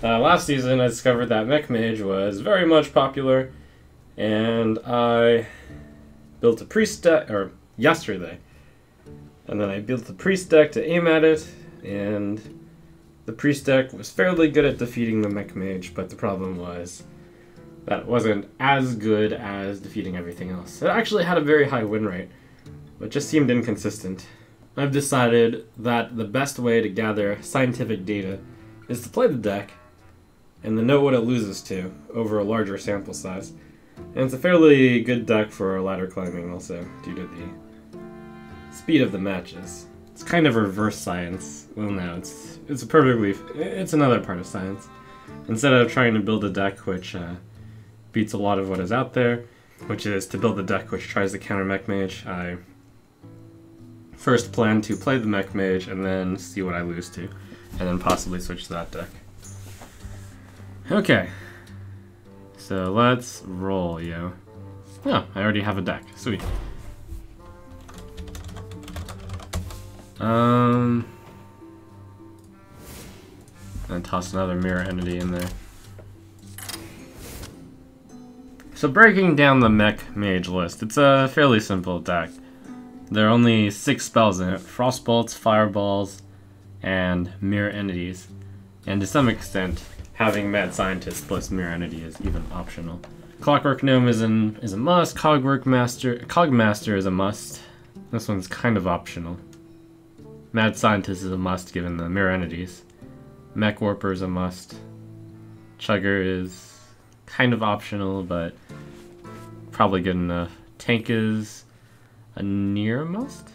Last season I discovered that Mech Mage was very much popular, and I built a priest deck, or yesterday, and then I built the priest deck to aim at it, and the priest deck was fairly good at defeating the Mech Mage, but the problem was that it wasn't as good as defeating everything else. It actually had a very high win rate, but just seemed inconsistent. I've decided that the best way to gather scientific data is to play the deck and then know what it loses to over a larger sample size. And it's a fairly good deck for ladder climbing also, due to the speed of the matches. It's kind of reverse science. Well, no, it's another part of science. Instead of trying to build a deck which beats a lot of what is out there, which is to build a deck which tries to counter Mech Mage, I first plan to play the Mech Mage and then see what I lose to, and then possibly switch to that deck. Okay, so let's roll, yo. Oh, I already have a deck. Sweet. And toss another mirror entity in there. So breaking down the Mech Mage list, it's a fairly simple deck. There are only 6 spells in it: Frostbolts, Fireballs, and Mirror Entities. And to some extent, having Mad Scientist plus Mirror Entity is even optional. Clockwork Gnome is a must, Cogmaster is a must. This one's kind of optional. Mad Scientist is a must given the Mirror Entities. Mech Warper is a must. Chugger is kind of optional, but probably good enough. Tank is a near must?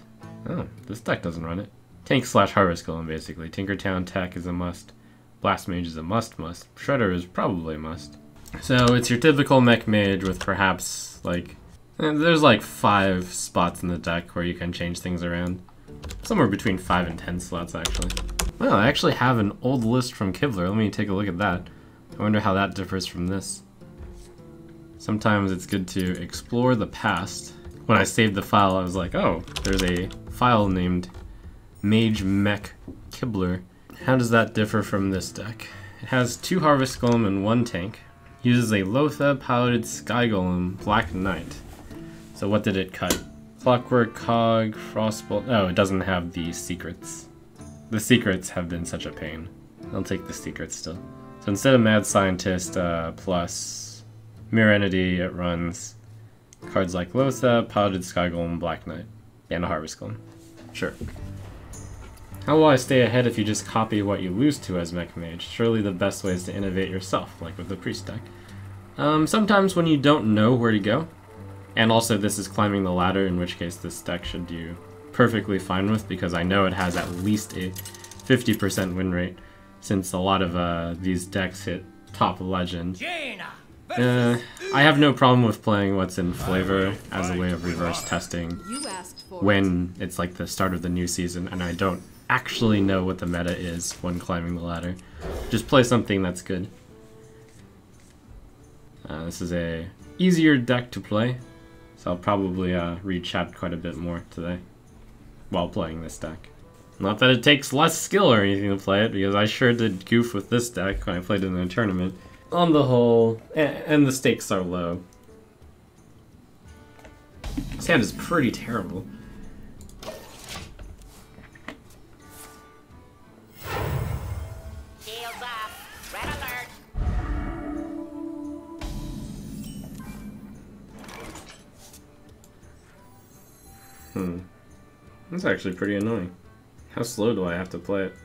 Oh, this deck doesn't run it. Tank / Harvest Golem, basically. Tinkertown Tech is a must. Blast Mage is a must. Shredder is probably a must. So it's your typical Mech Mage with perhaps, like, there's like 5 spots in the deck where you can change things around. Somewhere between 5 and 10 slots, actually. Well, I actually have an old list from Kibler. Let me take a look at that. I wonder how that differs from this. Sometimes it's good to explore the past. When I saved the file, I was like, oh, there's a file named Mage Mech Kibler. How does that differ from this deck? It has 2 Harvest Golem and 1 tank. Uses a Lothar Piloted Sky Golem Black Knight. So what did it cut? Clockwork, Cog, Frostbolt. Oh, it doesn't have the secrets. The secrets have been such a pain. I'll take the secrets still. So instead of Mad Scientist plus Mirror Entity, it runs cards like Lothar, Piloted Sky Golem, Black Knight, and a Harvest Golem. Sure. How will I stay ahead if you just copy what you lose to as Mech Mage? Surely the best way is to innovate yourself, like with the Priest deck. Sometimes when you don't know where to go, and also this is climbing the ladder, in which case this deck should do perfectly fine with, because I know it has at least a 50% win rate, since a lot of these decks hit top legend. I have no problem with playing what's in flavor as a way of reverse testing when it's like the start of the new season and I don't actually know what the meta is when climbing the ladder. Just play something that's good. This is a easier deck to play, so I'll probably read chat quite a bit more today while playing this deck. Not that it takes less skill or anything to play it, because I sure did goof with this deck when I played it in a tournament. On the whole, and the stakes are low. This hand is pretty terrible. Shields off. Red alert. That's actually pretty annoying. How slow do I have to play it?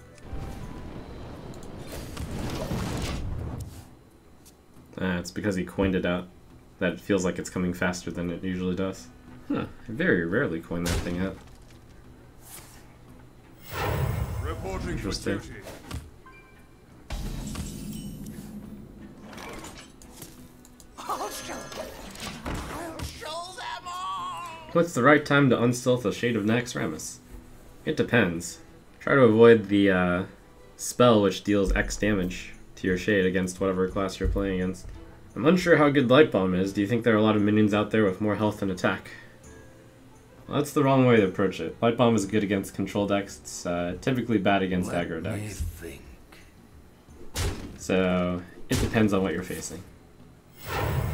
It's because he coined it out. That it feels like it's coming faster than it usually does. Huh, I very rarely coin that thing out. Interesting. I'll show them all. What's the right time to unstealth a Shade of Naxxramas? It depends. Try to avoid the spell which deals X damage to your Shade against whatever class you're playing against. I'm unsure how good Light Bomb is. Do you think there are a lot of minions out there with more health and attack? Well, that's the wrong way to approach it. Light Bomb is good against control decks. It's typically bad against aggro decks. So it depends on what you're facing.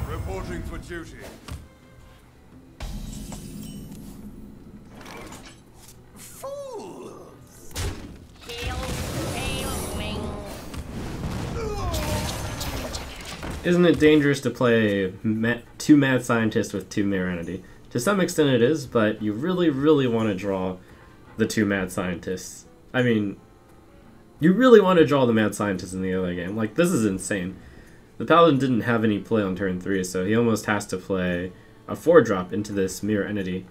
Reporting for duty. Fools! Hail, wing. Isn't it dangerous to play two mad scientists with two mirror entity? To some extent it is, but you really, really want to draw the two mad scientists. I mean, you really want to draw the mad scientists in the other game. Like, this is insane. The Paladin didn't have any play on turn 3, so he almost has to play a 4-drop into this mirror entity.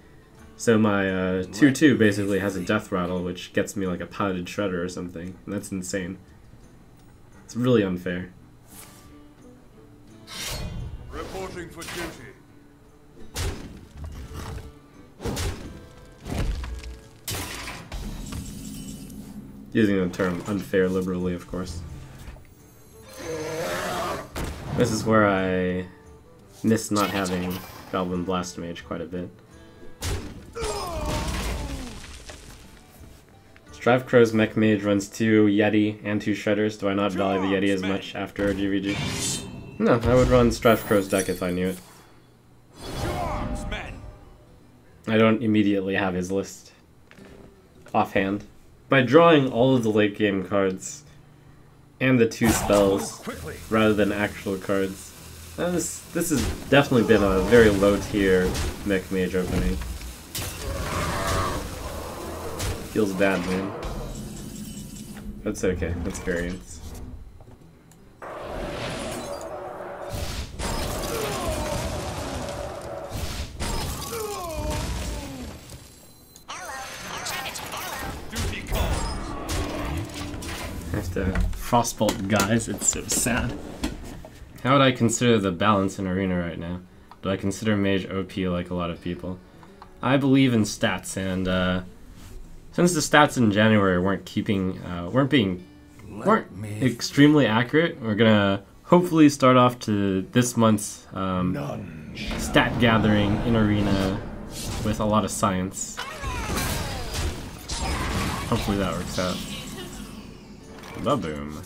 So my 2-2 basically has a death rattle, which gets me like a Paladin Shredder or something. And that's insane. It's really unfair. Reporting for duty. Using the term unfair liberally, of course. This is where I miss not having Goblin Blast Mage quite a bit. Strive Crow's Mech Mage runs 2 Yeti and 2 Shredders. Do I not value the Yeti as much after GVG? No, I would run Strive Crow's deck if I knew it. I don't immediately have his list offhand. By drawing all of the late game cards and the 2 spells rather than actual cards, this has definitely been a very low tier Mech Mage opening. Feels bad, man. That's okay, that's variance. I have to frostbolt guys, it's so sad. How would I consider the balance in Arena right now? Do I consider Mage OP like a lot of people? I believe in stats, and since the stats in January weren't extremely accurate, we're gonna hopefully start off to this month's stat gathering in Arena with a lot of science. Hopefully that works out. Ba-boom.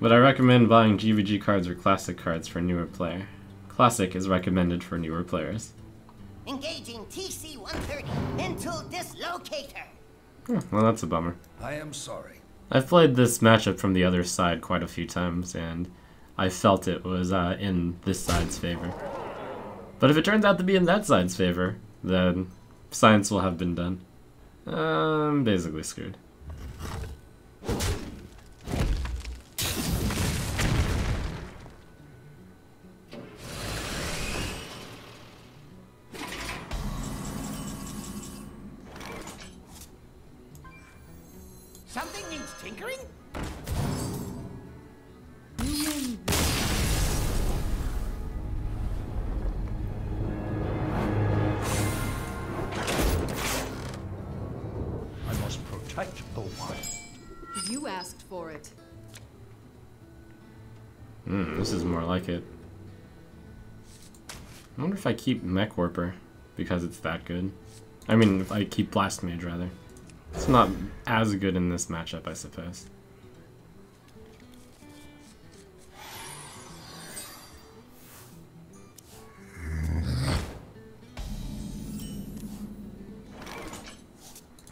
But I recommend buying GVG cards or Classic cards for a newer player. Classic is recommended for newer players. Engaging TC-130 into dislocator. Well, that's a bummer. I am sorry. I've played this matchup from the other side quite a few times, and I felt it was in this side's favor. But if it turns out to be in that side's favor, then science will have been done. I'm basically screwed. Something needs tinkering? I must protect the wild. You asked for it. This is more like it. I wonder if I keep Mech Warper because it's that good. I mean, if I keep Blast Mage, rather. It's not as good in this matchup, I suppose.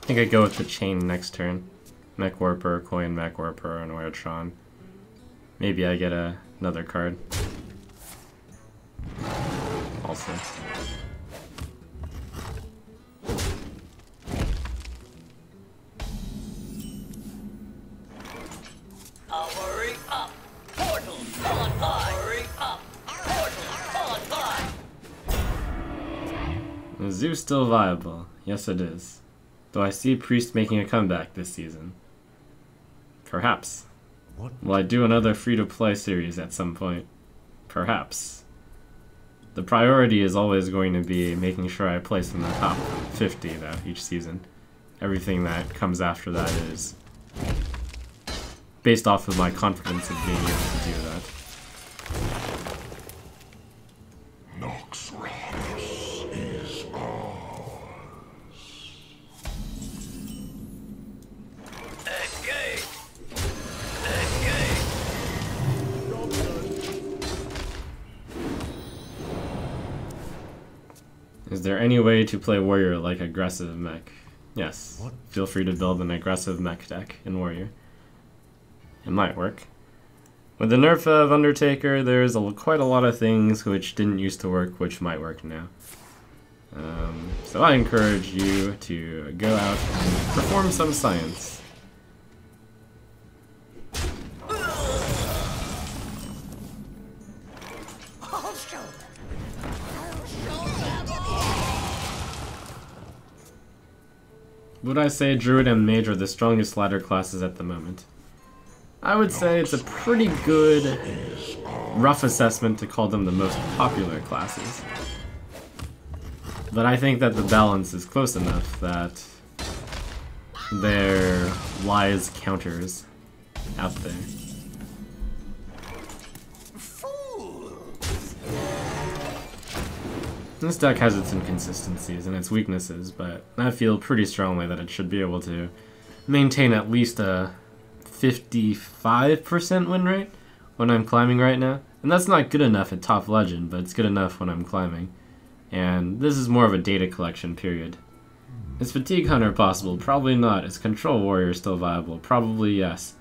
I think I go with the chain next turn. Mech Warper, Coin Mech Warper, and Oratron. Maybe I get another card. Also. Hurry up! Portal on high! Hurry up! Portal on high! Is Zoo still viable? Yes, it is. Do I see Priest making a comeback this season? Perhaps. Will I do another free-to-play series at some point? Perhaps. The priority is always going to be making sure I place in the top 50, though, each season. Everything that comes after that is based off of my confidence in being able to do that. Noxramas is ours. Is there any way to play warrior like aggressive mech? Yes. What? Feel free to build an aggressive mech deck in warrior. It might work. With the nerf of Undertaker, there's quite a lot of things which didn't used to work, which might work now. So I encourage you to go out and perform some science. Would I say Druid and Mage are the strongest ladder classes at the moment? I would say it's a pretty good rough assessment to call them the most popular classes. But I think that the balance is close enough that there lies counters out there. This deck has its inconsistencies and its weaknesses, but I feel pretty strongly that it should be able to maintain at least a 55% win rate when I'm climbing right now. And that's not good enough at top legend, but it's good enough when I'm climbing. And this is more of a data collection period. Is Fatigue Hunter possible? Probably not. Is Control Warrior still viable? Probably yes.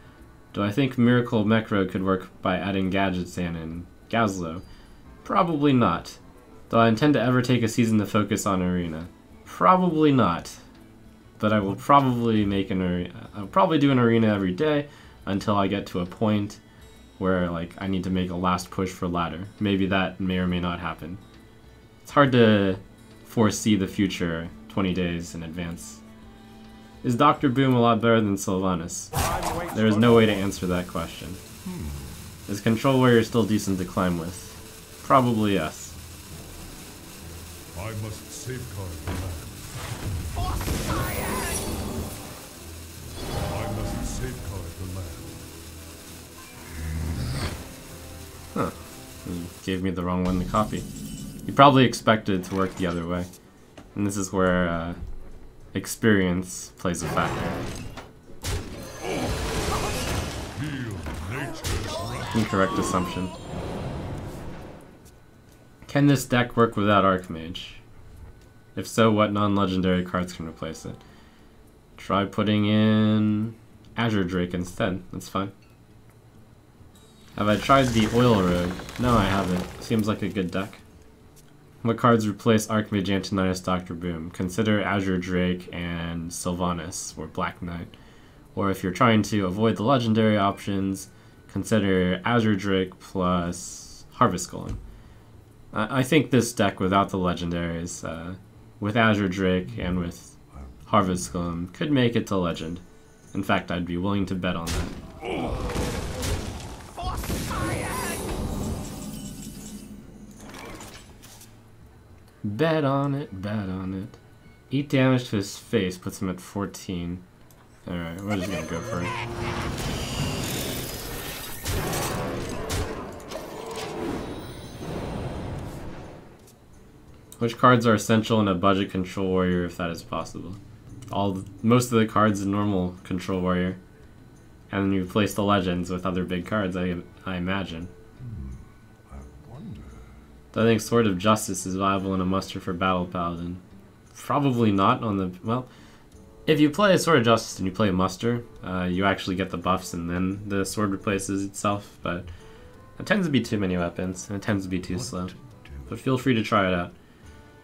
Do I think Miracle Mechro could work by adding Gadgets and Gazlo? Probably not. Do I intend to ever take a season to focus on Arena? Probably not. But I will probably make an Arena. I'll probably do an Arena every day until I get to a point where like I need to make a last push for ladder. Maybe that may or may not happen. It's hard to foresee the future 20 days in advance. Is Dr. Boom a lot better than Sylvanas? There is no way to answer that question. Is Control Warrior still decent to climb with? Probably yes. I must safeguard the land. I must safeguard the land. Huh. He gave me the wrong one to copy. He probably expected it to work the other way. And this is where experience plays a factor. Feel nature's wrath. Incorrect assumption. Can this deck work without Archmage? If so, what non-legendary cards can replace it? Try putting in Azure Drake instead. That's fine. Have I tried the Oil Rogue? No, I haven't. Seems like a good deck. What cards replace Archmage, Antonius, Dr. Boom? Consider Azure Drake and Sylvanas, or Black Knight. Or if you're trying to avoid the legendary options, consider Azure Drake plus Harvest Golem. I think this deck without the legendaries, with Azure Drake and with Harvest Golem, could make it to legend. In fact, I'd be willing to bet on that. Bet on it, bet on it. 8 damage to his face puts him at 14. Alright, we're just gonna go for it. Which cards are essential in a budget Control Warrior if that is possible? Most of the cards in normal Control Warrior. And then you replace the legends with other big cards, I imagine. I wonder. Do I think Sword of Justice is viable in a muster for Battle Paladin? Probably not on the... Well, if you play Sword of Justice and you play a muster, you actually get the buffs and then the sword replaces itself, but it tends to be too many weapons, and it tends to be too slow. But feel free to try it out.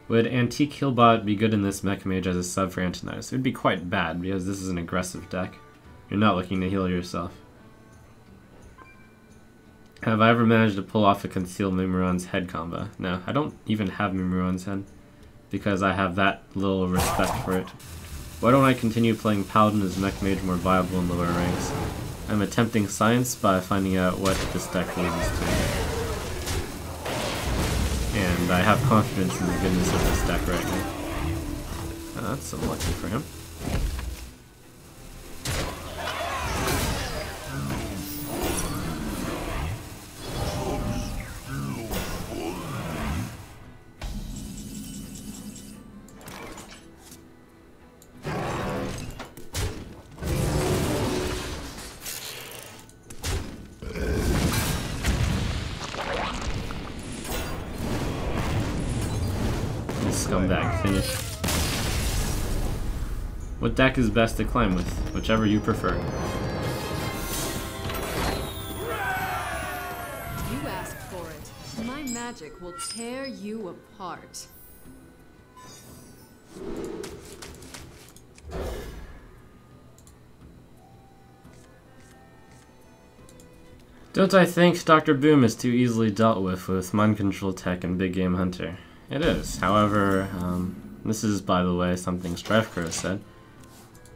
Would Antique Healbot be good in this Mech Mage as a sub for Antonius? It would be quite bad, because this is an aggressive deck. You're not looking to heal yourself. Have I ever managed to pull off a Conceal Mimiron's head combo? No, I don't even have Mimiron's head, because I have that little respect for it. Why don't I continue playing Paladin as Mech Mage more viable in lower ranks? I'm attempting science by finding out what this deck loses to. And I have confidence in the goodness of this deck right now. Oh, that's unlucky for him. Scumbag continue. What deck is best to climb with? Whichever you prefer. You asked for it. My magic will tear you apart. Don't I think Dr. Boom is too easily dealt with mind control tech and Big Game Hunter? It is. However, this is, by the way, something Strifecrow said.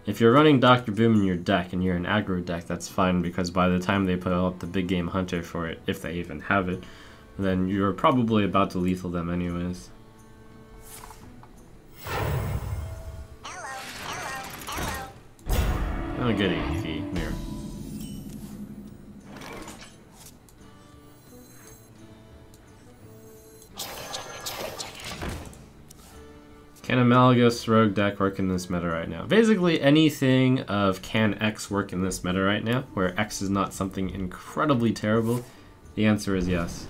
If you're running Dr. Boom in your deck and you're an aggro deck, that's fine, because by the time they put out the Big Game Hunter for it, if they even have it, then you're probably about to lethal them anyways. Oh, good EV, mirror. Can a Malagos rogue deck work in this meta right now? Basically anything of can X work in this meta right now, where X is not something incredibly terrible, the answer is yes.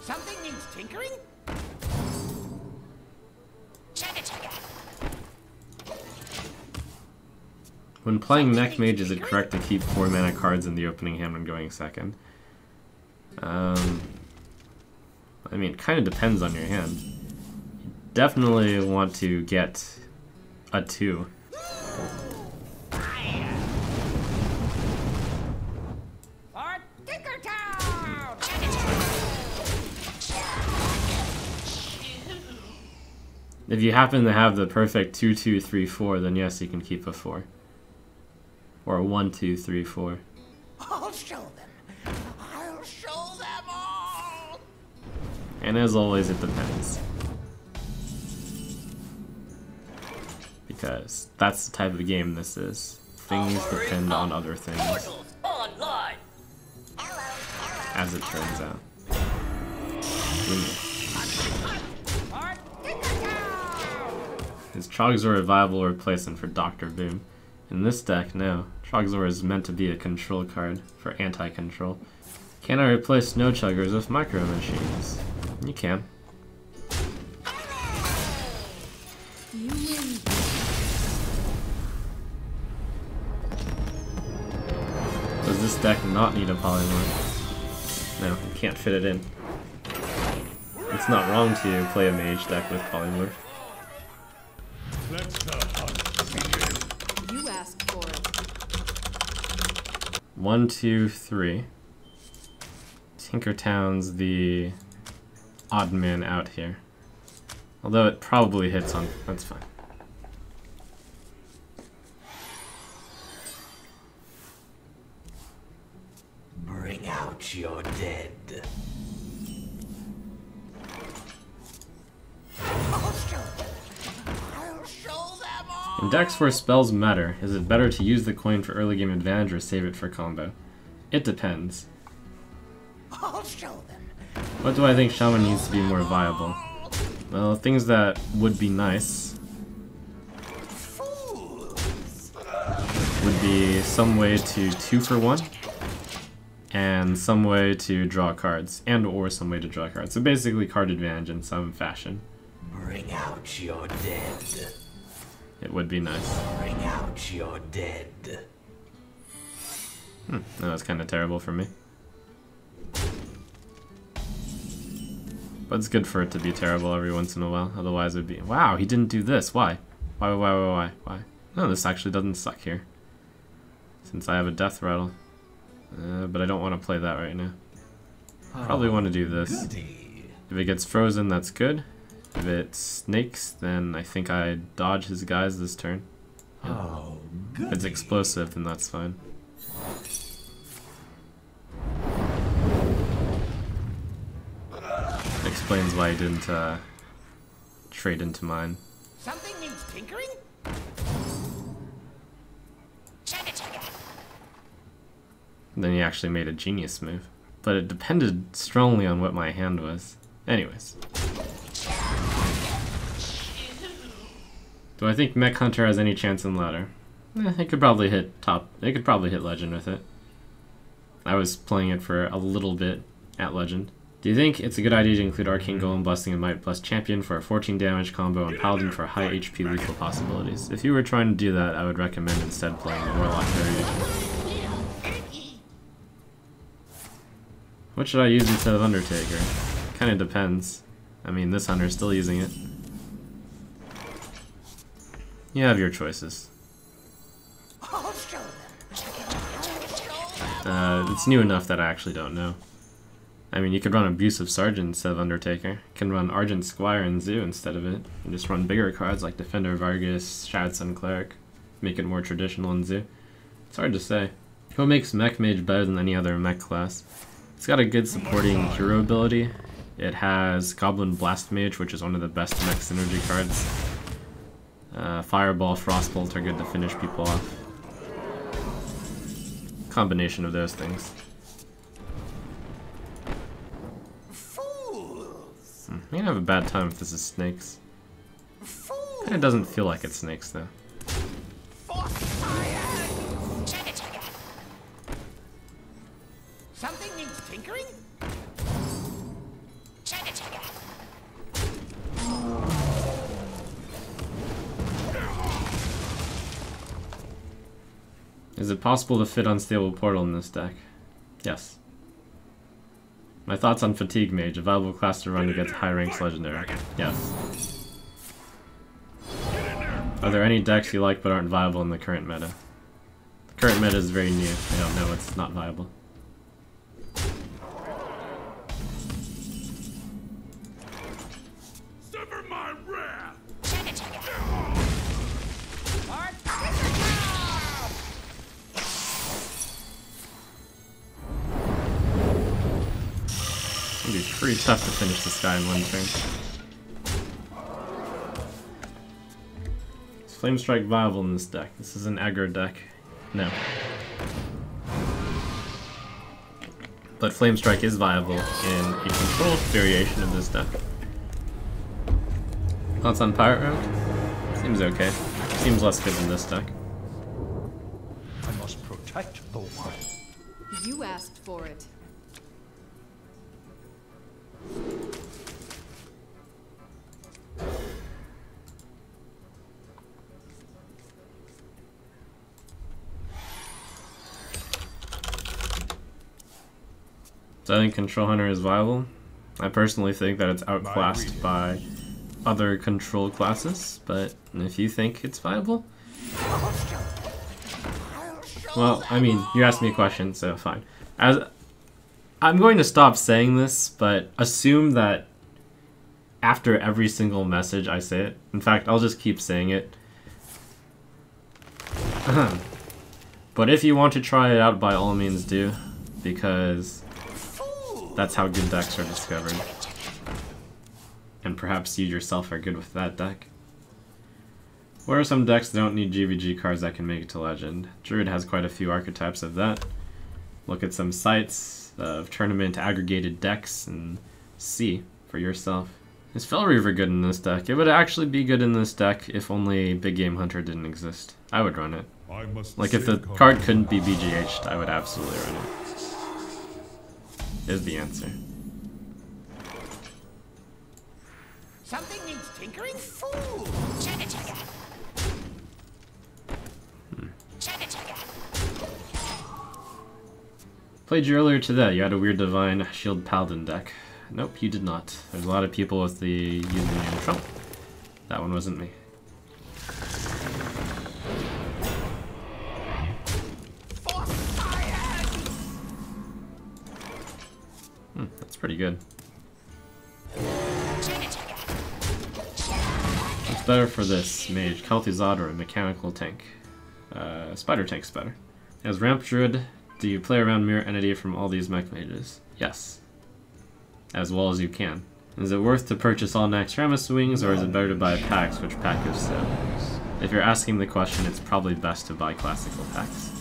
Something needs tinkering? When playing Mech Mage, is it correct to keep 4 mana cards in the opening hand when going second? I mean, it kind of depends on your hand. You definitely want to get a 2. For Tinkertown! If you happen to have the perfect 2, 2, 3, 4, then yes, you can keep a 4. Or a 1, 2, 3, 4. I'll show them. I'll show them all. And as always, it depends. Because that's the type of game this is. Things depend on other things, Portals online. as it turns out. For Tinkertown! Is Trogzor a viable replacement for Dr. Boom? In this deck, no. Trogzor is meant to be a control card for anti-control. Can I replace Snow Chuggers with Micro Machines? You can. You win. Does this deck not need a Polymorph? No, you can't fit it in. It's not wrong to play a mage deck with Polymorph. Let the hunt begin. You asked for it. 1, 2, 3. Tinkertown's the odd man out here. Although it probably hits on... that's fine. Bring out your dead. I'll show them. I'll show them all. In decks where spells matter, is it better to use the coin for early game advantage or save it for combo? It depends. I'll show them. What do I think Shaman needs to be more viable? Well, things that would be nice Fools. would be some way to 2 for 1, and some way to draw cards, and or some way to draw cards. So basically card advantage in some fashion. Bring out your dead. It would be nice. Bring out your dead. That was kind of terrible for me. But it's good for it to be terrible every once in a while, otherwise it would be... Wow, he didn't do this, why? Why? No, this actually doesn't suck here. Since I have a death rattle. But I don't want to play that right now. Probably want to do this. Goody. If it gets frozen, that's good. If it snakes, then I think I dodge his guys this turn. Oh, If it's explosive, then that's fine. Explains why he didn't trade into mine. Something needs tinkering? Then he actually made a genius move. But it depended strongly on what my hand was. Anyways. Do I think Mech Hunter has any chance in ladder? It could probably hit top. It could probably hit legend with it. I was playing it for a little bit at Legend. Do you think it's a good idea to include Arcane Golem, Blessing, and Might plus Champion for a 14 damage combo and Paladin for high HP lethal possibilities? If you were trying to do that, I would recommend instead playing the Warlock variation. What should I use instead of Undertaker? Kinda depends. I mean, this Hunter's still using it. You have your choices. I'll show them. It's new enough that I actually don't know. I mean, you could run Abusive Sergeant instead of Undertaker. You can run Argent Squire and Zoo instead of it. And just run bigger cards like Defender Vargas, Shad Sun Cleric. Make it more traditional in Zoo. It's hard to say. What makes Mech Mage better than any other mech class? It's got a good supporting hero ability. It has Goblin Blast Mage, which is one of the best mech synergy cards. Fireball, Frostbolt are good to finish people off. Combination of those things. I'm gonna have a bad time if this is snakes. Kinda doesn't feel like it's snakes though. Something needs tinkering? Is it possible to fit Unstable Portal in this deck? Yes. My thoughts on Fatigue Mage, a viable class to run against high ranks legendary. Yes. Are there any decks you like but aren't viable in the current meta? The current meta is very new. I don't know it's not viable. Sever my wrath! It's gonna be pretty tough to finish this guy in one turn. Is Flame Strike viable in this deck? This is an aggro deck. No. But Flame Strike is viable in a control variation of this deck. Thoughts on Pirate Road? Seems okay. Seems less good than this deck. I must protect the wild. You asked for it. So I think Control Hunter is viable. I personally think that it's outclassed by other control classes, but if you think it's viable, well, I mean, you asked me a question, so fine. I'm going to stop saying this, but assume that after every single message I say it. In fact, I'll just keep saying it. But if you want to try it out, by all means do, because that's how good decks are discovered. And perhaps you yourself are good with that deck. What are some decks that don't need GVG cards that can make it to Legend? Druid has quite a few archetypes of that. Look at some sites of tournament aggregated decks and see for yourself. Is Fel Reaver good in this deck? It would actually be good in this deck if only Big Game Hunter didn't exist. I would run it. Like if the card couldn't be BGH'd, I would absolutely run it. Is the answer. Something needs tinkering? Fool! Chugga chugga. Chugga chugga. Played you earlier today. You had a weird Divine Shield Paladin deck. Nope, you did not. There's a lot of people with the username Trump. That one wasn't me. That's pretty good. What's better for this mage? Kel'Thuzad or a mechanical tank? Spider tank's better. As Ramp Druid, do you play around Mirror Entity from all these mech mages? Yes. As well as you can. Is it worth to purchase all Naxxramas wings, or is it better to buy packs? Which pack if so? If you're asking the question, it's probably best to buy classical packs.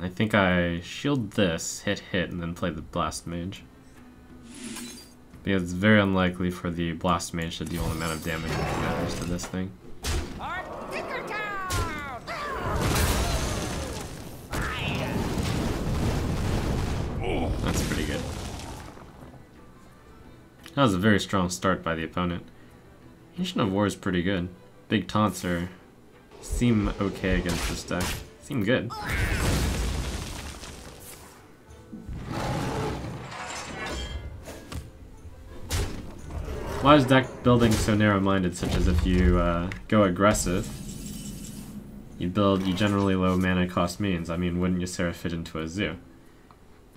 I think I shield this, hit, and then play the Blast Mage. Because it's very unlikely for the Blast Mage to deal an amount of damage that matters to this thing. That's pretty good. That was a very strong start by the opponent. Ancient of War is pretty good. Big taunts seem okay against this deck. Seem good. Why is deck building so narrow-minded, such as if you go aggressive, you build generally low mana cost means? I mean, wouldn't Ysera fit into a zoo?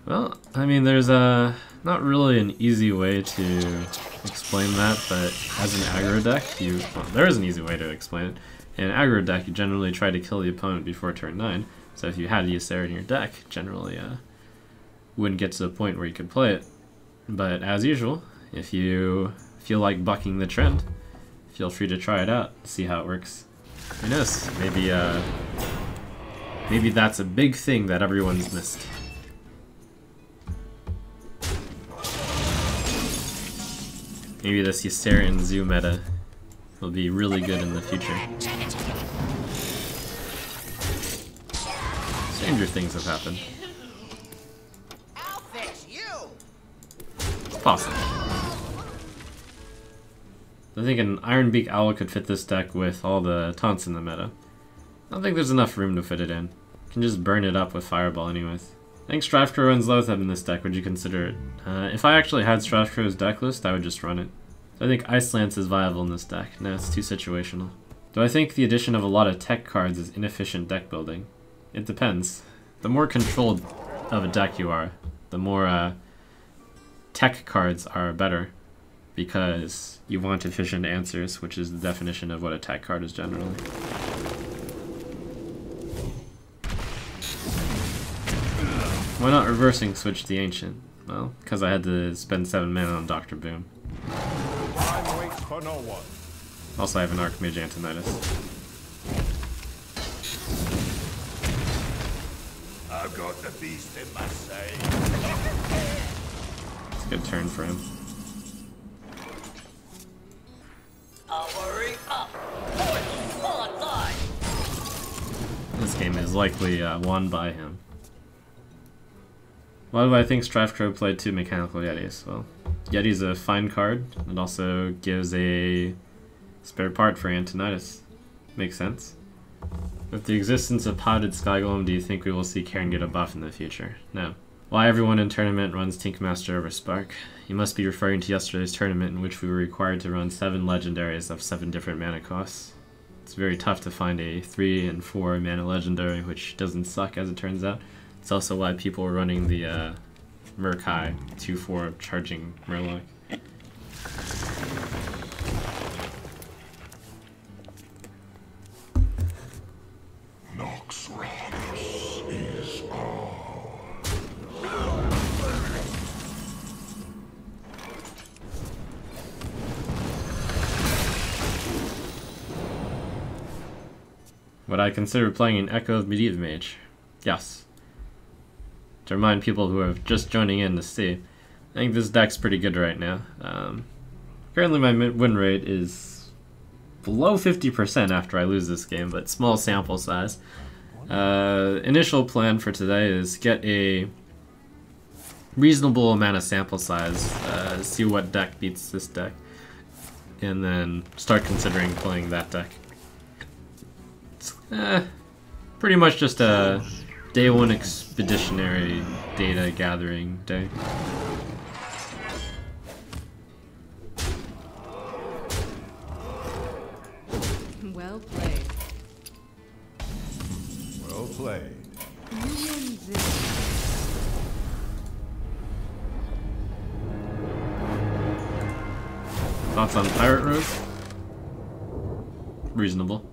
Well, I mean, there's not really an easy way to explain that, but as an aggro deck, well, there is an easy way to explain it. In an aggro deck, you generally try to kill the opponent before turn 9, so if you had Ysera in your deck, generally wouldn't get to the point where you could play it. But as usual, if you feel like bucking the trend, feel free to try it out, see how it works. Who knows, maybe that's a big thing that everyone's missed. Maybe this Ysera and Zoo meta will be really good in the future. Stranger things have happened. I'll fix you. It's possible. I think an Ironbeak Owl could fit this deck with all the taunts in the meta. I don't think there's enough room to fit it in. You can just burn it up with Fireball anyways. I think Strifecrow runs Loatheb in this deck. Would you consider it? If I actually had Strifecrow's deck list, I would just run it. So I think Ice Lance is viable in this deck. No, it's too situational. Do I think the addition of a lot of tech cards is inefficient deck building? It depends. The more controlled of a deck you are, the more tech cards are better, because you want efficient answers, which is the definition of what a tech card is generally. Why not reversing switch the Ancient? Well, because I had to spend 7 mana on Dr. Boom. Time waits for no one. Also, I have an Archmage Antonitis. I've got the beast in my sight. It's a good turn for him. Hurry up. Voice online. This game is likely won by him. Why do I think Strifecrow played 2 Mechanical Yetis? Well, Yeti's a fine card. It also gives a spare part for Antonitis. Makes sense. With the existence of Potted Sky Golem, do you think we will see Cairn get a buff in the future? No. Why everyone in tournament runs Tinkmaster over Spark? You must be referring to yesterday's tournament in which we were required to run 7 legendaries of 7 different mana costs. It's very tough to find a 3 and 4 mana legendary, which doesn't suck as it turns out. It's also why people were running the Murkai 2/4 charging Murloc. Noxramas is all. Would I consider playing an Echo of Medieval Mage? Yes. To remind people who are just joining in to see, I think this deck's pretty good right now. Currently my win rate is below 50% after I lose this game, but small sample size. Initial plan for today is get a reasonable amount of sample size, see what deck beats this deck, and then start considering playing that deck. It's pretty much just a Day 1 expeditionary data gathering day. Well played. Well played. You win this. Thoughts on Pirate Rose? Reasonable.